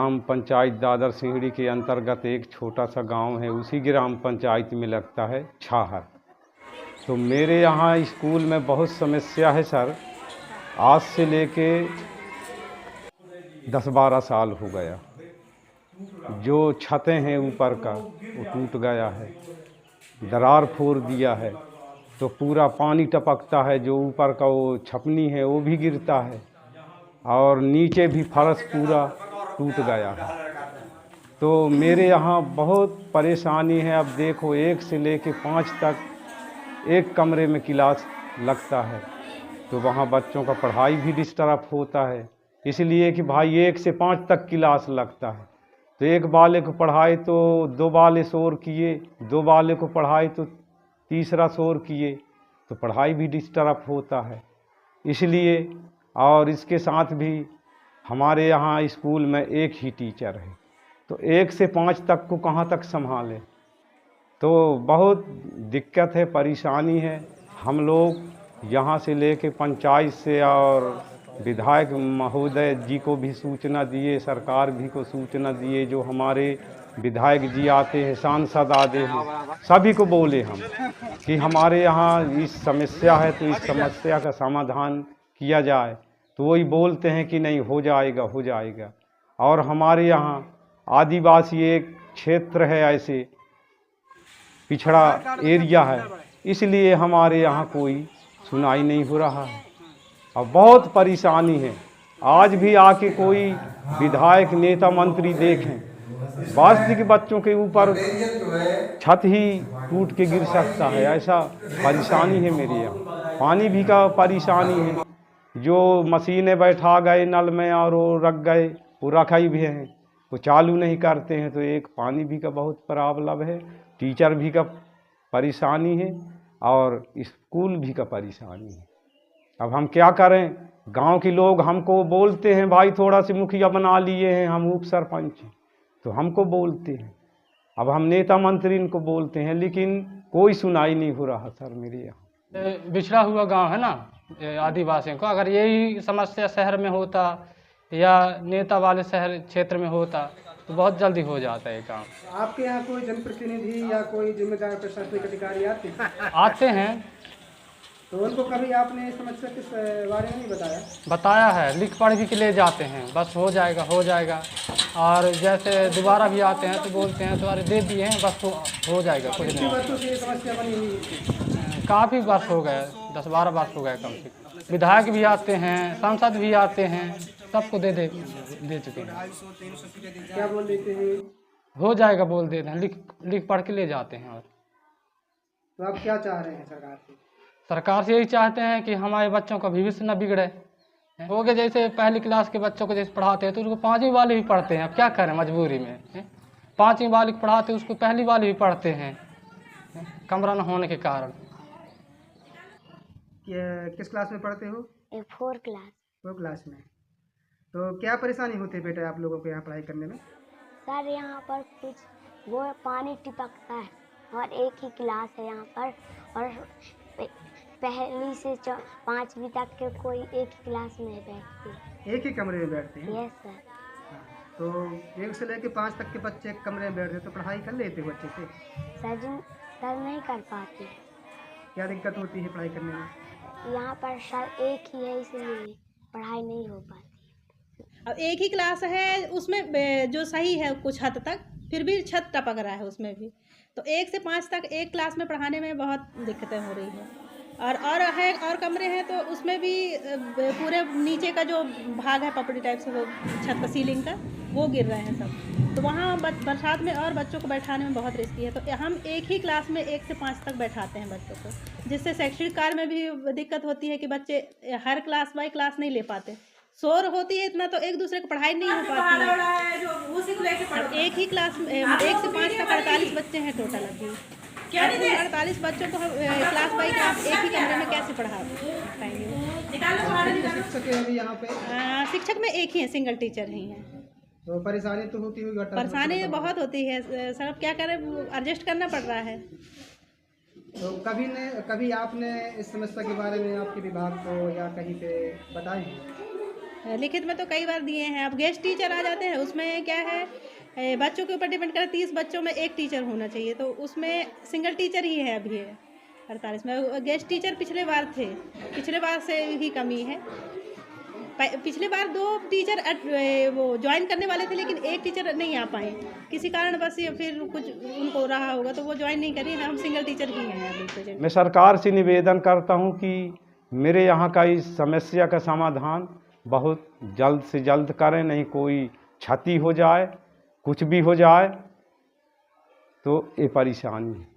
ग्राम पंचायत दादर सिंहड़ी के अंतर्गत एक छोटा सा गांव है, उसी ग्राम पंचायत में लगता है छाहर। तो मेरे यहाँ स्कूल में बहुत समस्या है सर। आज से लेके 10-12 साल हो गया। जो छतें हैं ऊपर का वो टूट गया है, दरार फोड़ दिया है, तो पूरा पानी टपकता है। जो ऊपर का वो छपनी है वो भी गिरता है, और नीचे भी फर्श पूरा टूट गया है। तो मेरे यहाँ बहुत परेशानी है। अब देखो, 1 से लेके 5 तक एक कमरे में क्लास लगता है, तो वहाँ बच्चों का पढ़ाई भी डिस्टर्ब होता है। इसलिए कि भाई 1 से 5 तक क्लास लगता है, तो एक वाले को पढ़ाए तो 2 वाले शोर किए, 2 वाले को पढ़ाए तो तीसरा शोर किए, तो पढ़ाई भी डिस्टर्ब होता है। इसलिए और इसके साथ भी हमारे यहाँ स्कूल में एक ही टीचर है, तो 1 से 5 तक को कहाँ तक संभालें। तो बहुत दिक्कत है, परेशानी है। हम लोग यहाँ से लेके पंचायत से और विधायक महोदय जी को भी सूचना दिए, सरकार भी को सूचना दिए, जो हमारे विधायक जी आते हैं, सांसद आते हैं, सभी को बोले हम कि हमारे यहाँ इस समस्या है, तो इस समस्या का समाधान किया जाए। तो वही बोलते हैं कि नहीं, हो जाएगा हो जाएगा। और हमारे यहाँ आदिवासी एक क्षेत्र है, ऐसे पिछड़ा एरिया है, इसलिए हमारे यहाँ कोई सुनाई नहीं हो रहा है। अब बहुत परेशानी है। आज भी आके कोई विधायक नेता मंत्री देखें, वास्तविक बच्चों के ऊपर छत ही टूट के गिर सकता है, ऐसा परेशानी है मेरे यहाँ। पानी भी का परेशानी है, जो मशीनें बैठा गए नल में और वो रख गए, वो रखाई भी हैं, वो चालू नहीं करते हैं। तो एक पानी भी का बहुत प्रॉब्लम है, टीचर भी का परेशानी है, और स्कूल भी का परेशानी है। अब हम क्या करें? गांव के लोग हमको बोलते हैं, भाई थोड़ा सी मुखिया बना लिए हैं, हम उप सरपंच, तो हमको बोलते हैं। अब हम नेता मंत्री इनको बोलते हैं, लेकिन कोई सुनाई नहीं हो रहा सर मेरे यहाँ। बिछड़ा हुआ गांव है ना आदिवासियों का, अगर यही समस्या शहर में होता या नेता वाले शहर क्षेत्र में होता तो बहुत जल्दी हो जाता है काम। आपके यहाँ कोई जनप्रतिनिधि या कोई जिम्मेदार प्रशासनिक अधिकारी आते हैं? आते हैं। तो उनको कभी आपने इस समस्या के बारे में नहीं बताया? बताया है, लिख पढ़ भी के ले जाते हैं, बस हो जाएगा हो जाएगा। और जैसे दोबारा भी आते हैं तो बोलते हैं तो अरे दे दिए हैं, बस हो जाएगा, कुछ कितने वर्षों से ये समस्या बनी हुई है? काफ़ी वर्ष हो गए, 10-12 वर्ष हो गए कम से कम। विधायक भी आते हैं, सांसद भी आते हैं, सबको दे चुके हैं। क्या बोल देते हैं? हो जाएगा बोल देते हैं, लिख पढ़ के ले जाते हैं। और तो आप क्या चाह रहे हैं सरकार से? सरकार से यही चाहते हैं कि हमारे बच्चों का भविष्य न बिगड़े। हो गए जैसे पहली क्लास के बच्चों को जैसे पढ़ाते हैं तो उसको 5वीं वाले भी पढ़ते हैं। अब क्या करें मजबूरी में, 5वीं वाले को पढ़ाते हैं उसको पहली वाले भी पढ़ते हैं, कमरा न होने के कारण। किस क्लास में पढ़ते हो? 4 क्लास। 4 क्लास में। तो क्या परेशानी होती है बेटा आप लोगों को यहाँ पढ़ाई करने में? सर यहाँ पर कुछ वो पानी टपकता है, और एक ही क्लास है यहाँ पर, और पहली से 5वीं तक के कोई एक ही क्लास में बैठते। एक ही कमरे में बैठते हैं? Yes sir. तो 1 से लेकर 5 तक के बच्चे एक कमरे में बैठते, तो पढ़ाई कर लेते हो अच्छे से? सर नहीं कर पाते। क्या दिक्कत होती है पढ़ाई करने में? यहाँ पर सर एक ही है, इसलिए पढ़ाई नहीं हो पाती। अब एक ही क्लास है, उसमें जो सही है कुछ हद तक, फिर भी छत टपक रहा है उसमें भी। तो 1 से 5 तक एक क्लास में पढ़ाने में बहुत दिक्कतें हो रही है। और कमरे हैं तो उसमें भी पूरे नीचे का जो भाग है पपड़ी टाइप से, वो छत का सीलिंग का, वो गिर रहे हैं सब। तो वहाँ बरसात में और बच्चों को बैठाने में बहुत रिस्की है। तो हम एक ही क्लास में 1 से 5 तक बैठाते हैं बच्चों को, जिससे शैक्षणिक कार्य में भी दिक्कत होती है कि बच्चे हर क्लास बाई क्लास नहीं ले पाते। शोर होती है इतना, तो एक दूसरे को पढ़ाई नहीं हो पाती है। एक ही क्लास में 1 से 5 तक 48 बच्चे हैं टोटल। अभी 48 बच्चों को क्लास बाई क्लास एक ही कमरे में कैसे पढ़ाएंगे? शिक्षक है अभी यहाँ पे? शिक्षक में एक ही है, सिंगल टीचर ही है। तो परेशानी तो होती होगी? परेशानी बहुत होती है सर, क्या करें, एडजस्ट करना पड़ रहा है। तो कभी आपने इस समस्या के बारे में आपके विभाग को या कहीं पे बताए हैं? लिखित में तो कई बार दिए हैं। अब गेस्ट टीचर आ जाते हैं, उसमें क्या है बच्चों के ऊपर डिपेंड करता है। 30 बच्चों में एक टीचर होना चाहिए, तो उसमें सिंगल टीचर ही है अभी 48 में। गेस्ट टीचर पिछले बार थे, पिछले बार से ही कमी है। पिछले बार 2 टीचर वो ज्वाइन करने वाले थे, लेकिन एक टीचर नहीं आ पाए किसी कारण बस, या फिर कुछ उनको रहा होगा तो वो ज्वाइन नहीं करी। हम सिंगल टीचर ही हैं अभी प्रेजेंट। मैं सरकार से निवेदन करता हूं कि मेरे यहाँ का इस समस्या का समाधान बहुत जल्द से जल्द करें, नहीं कोई क्षति हो जाए, कुछ भी हो जाए तो ये परेशानी है।